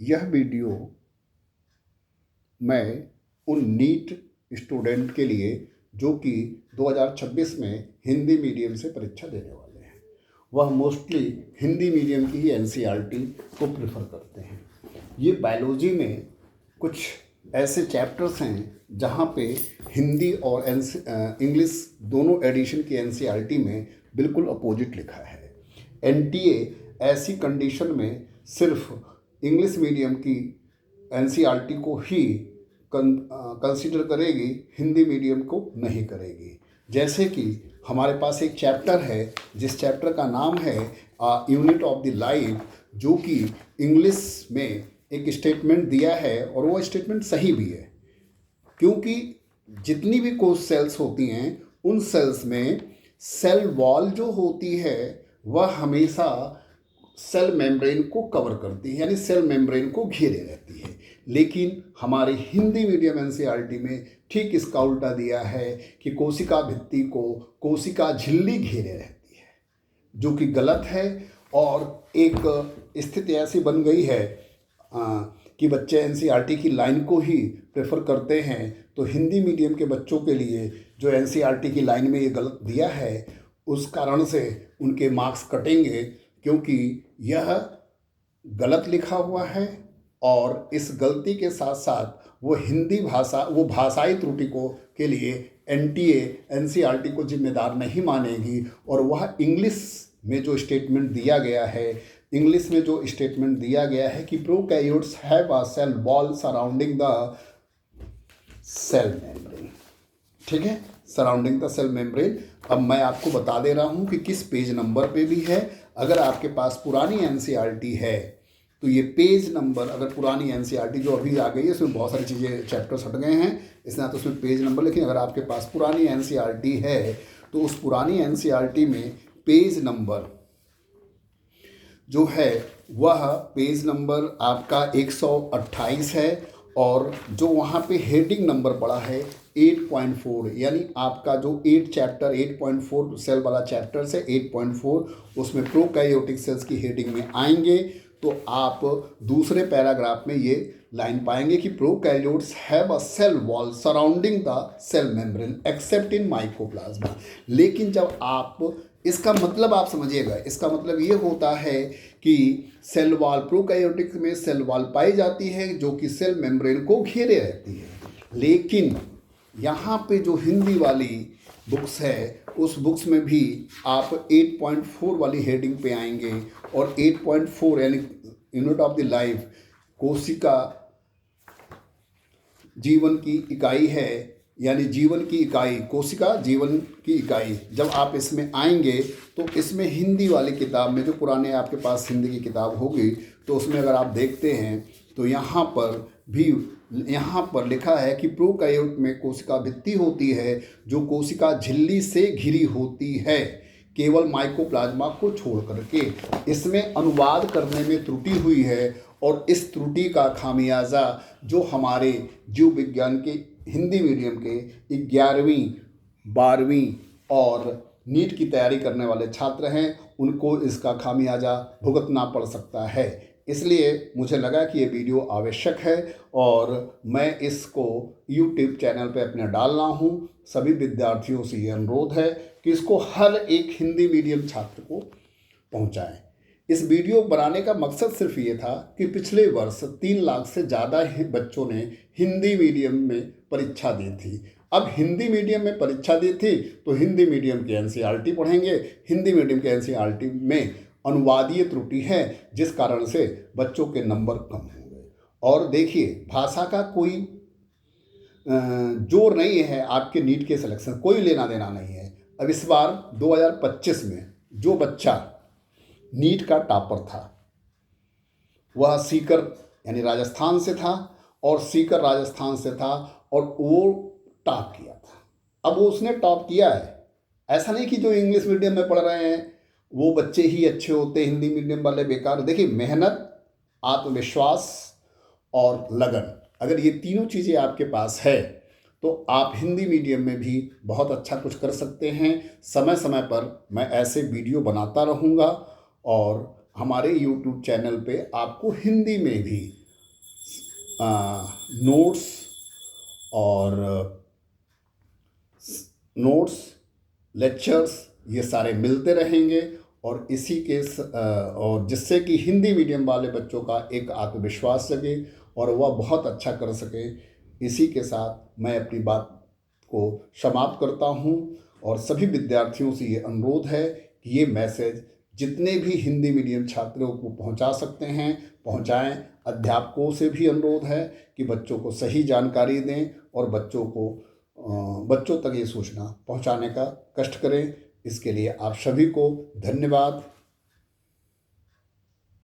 यह वीडियो मैं उन नीट स्टूडेंट के लिए जो कि 2026 में हिंदी मीडियम से परीक्षा देने वाले हैं, वह मोस्टली हिंदी मीडियम की ही एनसीईआरटी को प्रेफर करते हैं। ये बायोलॉजी में कुछ ऐसे चैप्टर्स हैं जहाँ पे हिंदी और इंग्लिश दोनों एडिशन की एनसीईआरटी में बिल्कुल अपोजिट लिखा है। एनटीए ऐसी कंडीशन में सिर्फ इंग्लिश मीडियम की एनसीईआरटी को ही कंसीडर करेगी, हिंदी मीडियम को नहीं करेगी। जैसे कि हमारे पास एक चैप्टर है जिस चैप्टर का नाम है यूनिट ऑफ द लाइफ, जो कि इंग्लिश में एक स्टेटमेंट दिया है और वो स्टेटमेंट सही भी है, क्योंकि जितनी भी कोश सेल्स होती हैं उन सेल्स में सेल वॉल जो होती है वह हमेशा सेल मेम्ब्रेन को कवर करती है, यानी सेल मेम्ब्रेन को घेरे रहती है। लेकिन हमारी हिंदी मीडियम एनसीईआरटी में ठीक इसका उल्टा दिया है कि कोशिका भित्ति को कोशिका झिल्ली घेरे रहती है, जो कि गलत है। और एक स्थिति ऐसी बन गई है कि बच्चे एनसीईआरटी की लाइन को ही प्रेफर करते हैं, तो हिंदी मीडियम के बच्चों के लिए जो एनसीईआरटी की लाइन में ये गलत दिया है उस कारण से उनके मार्क्स कटेंगे, क्योंकि यह गलत लिखा हुआ है और इस गलती के साथ साथ वो हिंदी भाषा, वो भाषाई त्रुटि को के लिए एनटीए एनसीईआरटी को जिम्मेदार नहीं मानेगी। और वह इंग्लिश में जो स्टेटमेंट दिया गया है, इंग्लिश में जो स्टेटमेंट दिया गया है कि prokaryotes have a cell wall surrounding the cell membrane, ठीक है, सराउंडिंग द सेल मेम्ब्रेन। अब मैं आपको बता दे रहा हूँ कि किस पेज नंबर पे भी है। अगर आपके पास पुरानी एनसीईआरटी है तो ये पेज नंबर, अगर पुरानी एनसीईआरटी जो अभी आ गई है उसमें बहुत सारी चीज़ें चैप्टर्स हट गए हैं, इसलिए तो उसमें पेज नंबर, लेकिन अगर आपके पास पुरानी एनसीईआरटी है तो उस पुरानी एनसीईआरटी में पेज नंबर जो है वह पेज नंबर आपका 128 है, और जो वहाँ पे हेडिंग नंबर पड़ा है 8.4, यानी आपका जो 8 चैप्टर 8.4 सेल वाला चैप्टर से 8.4 उसमें प्रोकैरियोटिक सेल्स की हेडिंग में आएंगे तो आप दूसरे पैराग्राफ में ये लाइन पाएंगे कि prokaryotes have a cell wall surrounding the cell membrane except in mycoplasma. लेकिन जब आप इसका मतलब आप समझिएगा, इसका मतलब ये होता है कि सेल वॉल, प्रोकैरियोटिक में सेल वॉल पाई जाती है जो कि सेल मेम्ब्रेन को घेरे रहती है। लेकिन यहाँ पे जो हिंदी वाली बुक्स है उस बुक्स में भी आप 8.4 वाली हेडिंग पे आएंगे, और 8.4 यानी यूनिट ऑफ द लाइफ कोशिका जीवन की इकाई है, यानी जीवन की इकाई, कोशिका जीवन की इकाई। जब आप इसमें आएंगे तो इसमें हिंदी वाली किताब में, जो पुराने आपके पास हिंदी की किताब होगी, तो उसमें अगर आप देखते हैं तो यहाँ पर लिखा है कि प्रोकैरियोट में कोशिका भित्ति होती है जो कोशिका झिल्ली से घिरी होती है, केवल माइकोप्लाज्मा को छोड़ करके। इसमें अनुवाद करने में त्रुटि हुई है, और इस त्रुटि का खामियाजा जो हमारे जीव विज्ञान के हिंदी मीडियम के 11वीं 12वीं और नीट की तैयारी करने वाले छात्र हैं उनको इसका खामियाजा भुगतना पड़ सकता है। इसलिए मुझे लगा कि ये वीडियो आवश्यक है और मैं इसको यूट्यूब चैनल पे अपने डाल रहा हूँ। सभी विद्यार्थियों से ये अनुरोध है कि इसको हर एक हिंदी मीडियम छात्र को पहुँचाएँ। इस वीडियो बनाने का मकसद सिर्फ ये था कि पिछले वर्ष 3 लाख से ज़्यादा बच्चों ने हिंदी मीडियम में परीक्षा दी थी। अब हिंदी मीडियम में परीक्षा दी थी तो हिंदी मीडियम की एनसीईआरटी पढ़ेंगे। हिंदी मीडियम के एनसीईआरटी में अनुवादीय त्रुटि है, जिस कारण से बच्चों के नंबर कम होंगे। और देखिए, भाषा का कोई जोर नहीं है आपके नीट के सिलेक्शन, कोई लेना देना नहीं है। अब इस बार 2025 में जो बच्चा नीट का टॉपर था वह सीकर यानी राजस्थान से था, और सीकर राजस्थान से था और वो टॉप किया था। अब वो उसने टॉप किया है, ऐसा नहीं कि जो इंग्लिश मीडियम में पढ़ रहे हैं वो बच्चे ही अच्छे होते, हिंदी मीडियम वाले बेकार। देखिए, मेहनत, आत्मविश्वास और लगन, अगर ये तीनों चीज़ें आपके पास है तो आप हिंदी मीडियम में भी बहुत अच्छा कुछ कर सकते हैं। समय समय पर मैं ऐसे वीडियो बनाता रहूँगा, और हमारे YouTube चैनल पे आपको हिंदी में भी नोट्स और लेक्चर्स ये सारे मिलते रहेंगे और और जिससे कि हिंदी मीडियम वाले बच्चों का एक आत्मविश्वास जगे और वह बहुत अच्छा कर सके। इसी के साथ मैं अपनी बात को समाप्त करता हूँ और सभी विद्यार्थियों से ये अनुरोध है कि ये मैसेज जितने भी हिंदी मीडियम छात्रों को पहुंचा सकते हैं पहुंचाएं। अध्यापकों से भी अनुरोध है कि बच्चों को सही जानकारी दें और बच्चों तक ये सूचना पहुंचाने का कष्ट करें। इसके लिए आप सभी को धन्यवाद।